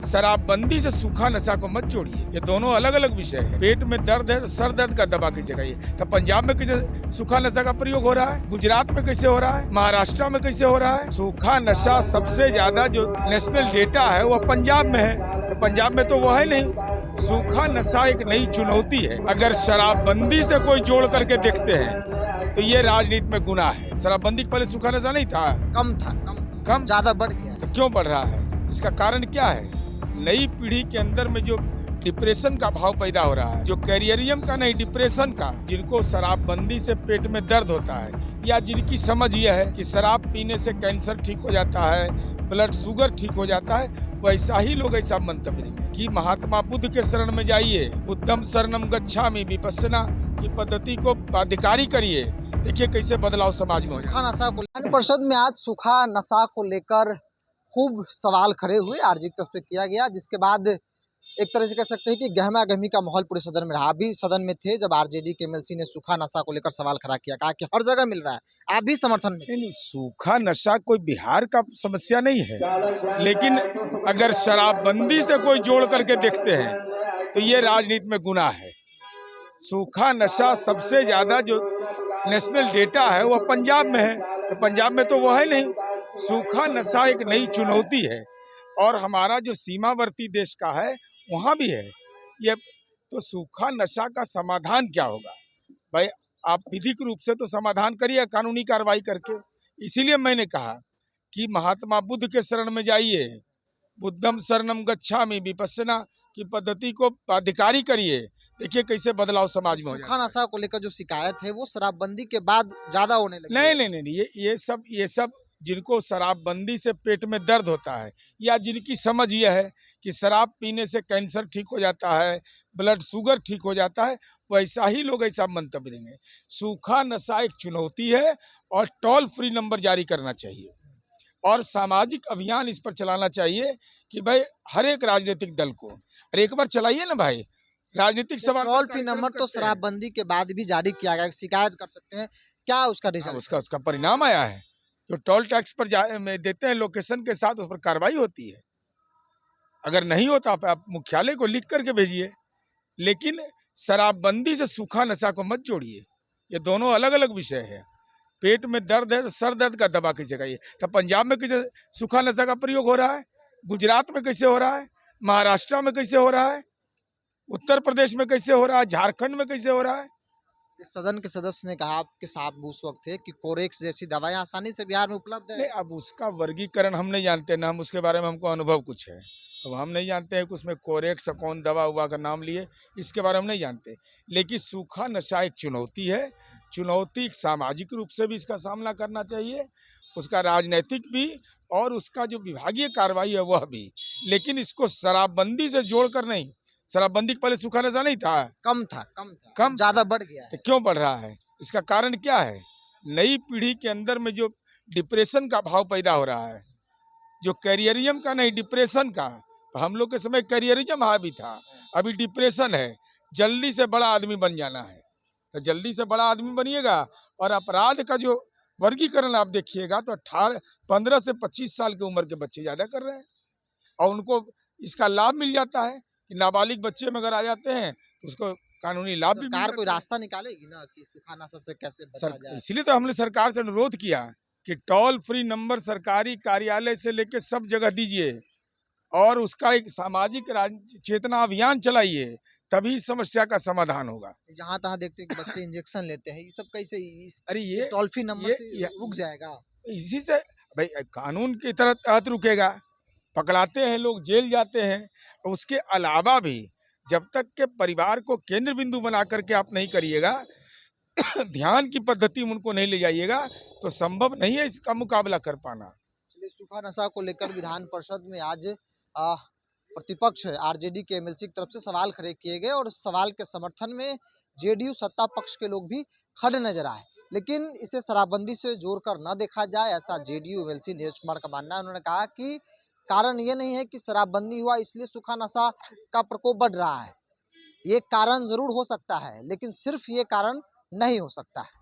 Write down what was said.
शराबबंदी से सूखा नशा को मत जोड़िए, ये दोनों अलग अलग विषय है। पेट में दर्द है तो सर दर्द का दवा कैसे खाइए। तो पंजाब में कैसे सूखा नशा का प्रयोग हो रहा है, गुजरात में कैसे हो रहा है, महाराष्ट्र में कैसे हो रहा है। सूखा नशा सबसे ज्यादा जो नेशनल डेटा है वो पंजाब में है, तो पंजाब में तो वो है नहीं। सूखा नशा एक नई चुनौती है। अगर शराबबंदी से कोई जोड़ करके देखते हैं तो ये राजनीति में गुनाह है। शराबबंदी के पहले सूखा नशा नहीं था, कम ज्यादा बढ़ गया है। तो क्यों बढ़ रहा है? इसका कारण क्या है? नई पीढ़ी के अंदर में जो डिप्रेशन का भाव पैदा हो रहा है, जो कैरियरियम का नहीं डिप्रेशन का, जिनको शराबबंदी से पेट में दर्द होता है या जिनकी समझ यह है कि शराब पीने से कैंसर ठीक हो जाता है, ब्लड शुगर ठीक हो जाता है, वैसा ही लोग ऐसा मंतव्य देंगे कि महात्मा बुद्ध के शरण में जाइए, बुद्धम शरणम गच्छामि विपश्यना की पद्धति को अधिकारी करिए। देखिए कैसे बदलाव समाज में हो जाए। सूखा नशा को विधान परिषद में आज सूखा नशा को लेकर खूब सवाल खड़े हुए, आरजी तौर पे किया गया, जिसके बाद एक तरह से कह सकते हैं कि गहमा गहमी का माहौल पूरे सदन में रहा। आप भी सदन में थे जब आरजेडी के एमएलसी ने सूखा नशा को लेकर सवाल खड़ा किया, कहा कि हर जगह मिल रहा है, आप भी समर्थन में। नहीं, सूखा नशा कोई बिहार का समस्या नहीं है, लेकिन अगर शराबबंदी से कोई जोड़ करके देखते हैं तो ये राजनीति में गुनाह है। सूखा नशा सबसे ज्यादा जो नेशनल डेटा है वो पंजाब में है, तो पंजाब में तो वो है नहीं। सूखा नशा एक नई चुनौती है और हमारा जो सीमावर्ती देश का है वहाँ भी है ये। तो सूखा नशा का समाधान क्या होगा भाई? आप विधिक रूप से तो समाधान करिए कानूनी कार्रवाई करके। इसीलिए मैंने कहा कि महात्मा बुद्ध के शरण में जाइए, बुद्धम शरणम गच्छामि विपश्यना की पद्धति को अधिकारी करिए। देखिए कैसे बदलाव समाज में हो जाए। सूखा नशा को लेकर जो शिकायत है वो शराबबंदी के बाद ज्यादा होने लगी। नहीं, ये सब जिनको शराबबंदी से पेट में दर्द होता है या जिनकी समझ यह है कि शराब पीने से कैंसर ठीक हो जाता है, ब्लड शुगर ठीक हो जाता है, वैसा ही लोग ऐसा मंतव्य देंगे। सूखा नशा एक चुनौती है और टोल फ्री नंबर जारी करना चाहिए और सामाजिक अभियान इस पर चलाना चाहिए कि भाई हर एक राजनीतिक दल को, अरे एक बार चलाइए ना भाई, राजनीतिक सभा टोल फ्री नंबर तो शराबबंदी के बाद भी जारी किया गया, शिकायत कर सकते हैं, क्या उसका रिजल्ट? उसका परिणाम आया है। जो टोल टैक्स पर देते हैं लोकेशन के साथ, उस पर कार्रवाई होती है। अगर नहीं होता आप मुख्यालय को लिख करके भेजिए। लेकिन शराबबंदी से सूखा नशा को मत जोड़िए, ये दोनों अलग अलग विषय है। पेट में दर्द है तो सर दर्द का दवा कैसे खाइए। तो पंजाब में कैसे सूखा नशा का प्रयोग हो रहा है, गुजरात में कैसे हो रहा है, महाराष्ट्र में कैसे हो रहा है, उत्तर प्रदेश में कैसे हो रहा है, झारखंड में कैसे हो रहा है। सदन के सदस्य ने कहा आपके साथ उस वक्त थे कि कोरेक्स जैसी दवाएं आसानी से बिहार में उपलब्ध है। नहीं, अब उसका वर्गीकरण हम नहीं जानते ना, हम उसके बारे में हमको अनुभव कुछ है। अब हम नहीं जानते हैं कि उसमें कोरेक्स कौन दवा हुआ का नाम लिए, इसके बारे में हम नहीं जानते। लेकिन सूखा नशा एक चुनौती है, चुनौती सामाजिक रूप से भी इसका सामना करना चाहिए, उसका राजनीतिक भी और उसका जो विभागीय कार्रवाई है वह भी। लेकिन इसको शराबबंदी से जोड़कर नहीं। शराबबंदी के पहले सूखा नशा नहीं था, कम ज्यादा बढ़ गया है। तो क्यों बढ़ रहा है? इसका कारण क्या है? नई पीढ़ी के अंदर में जो डिप्रेशन का भाव पैदा हो रहा है, जो कैरियरियम का नहीं डिप्रेशन का। तो हम लोग के समय कैरियरियम हावी था, अभी डिप्रेशन है। जल्दी से बड़ा आदमी बन जाना है, तो जल्दी से बड़ा आदमी बनिएगा। और अपराध का जो वर्गीकरण आप देखिएगा तो 15 से 25 साल की उम्र के बच्चे ज्यादा कर रहे हैं और उनको इसका लाभ मिल जाता है कि नाबालिग बच्चे में अगर आ जाते हैं तो उसको कानूनी लाभ भी। सरकार कोई रास्ता निकालेगी ना कि सूखा नशा से कैसे बचा जाए। इसलिए तो हमने सरकार से अनुरोध किया कि टोल फ्री नंबर सरकारी कार्यालय से लेकर सब जगह दीजिए और उसका एक सामाजिक चेतना अभियान चलाइए, तभी समस्या का समाधान होगा। जहाँ तहाँ देखते हैं कि बच्चे इंजेक्शन लेते हैं, ये सब कैसे अरे ये टोल फ्री नंबर से रुक जाएगा? इसी से भाई कानून की तरह तहत रुकेगा। पकड़ाते हैं लोग, जेल जाते हैं। उसके अलावा भी जब तक के परिवार को केंद्र बिंदु बना करके आप नहीं करिएगा, ध्यान की पद्धति में उनको नहीं ले जाइएगा, तो संभव नहीं है इसका मुकाबला कर पाना। सूखा नशा को लेकर विधान परिषद में आज प्रतिपक्ष आरजेडी के एमएलसी की तरफ से सवाल खड़े किए गए और सवाल के समर्थन में जेडीयू सत्ता पक्ष के लोग भी खड़े नजर आए। लेकिन इसे शराबबंदी से जोड़कर न देखा जाए, ऐसा जेडीयू एमएलसी नीरज कुमार का मानना है। उन्होंने कहा कि कारण ये नहीं है कि शराबबंदी हुआ इसलिए सूखा नशा का प्रकोप बढ़ रहा है, ये कारण जरूर हो सकता है लेकिन सिर्फ ये कारण नहीं हो सकता है।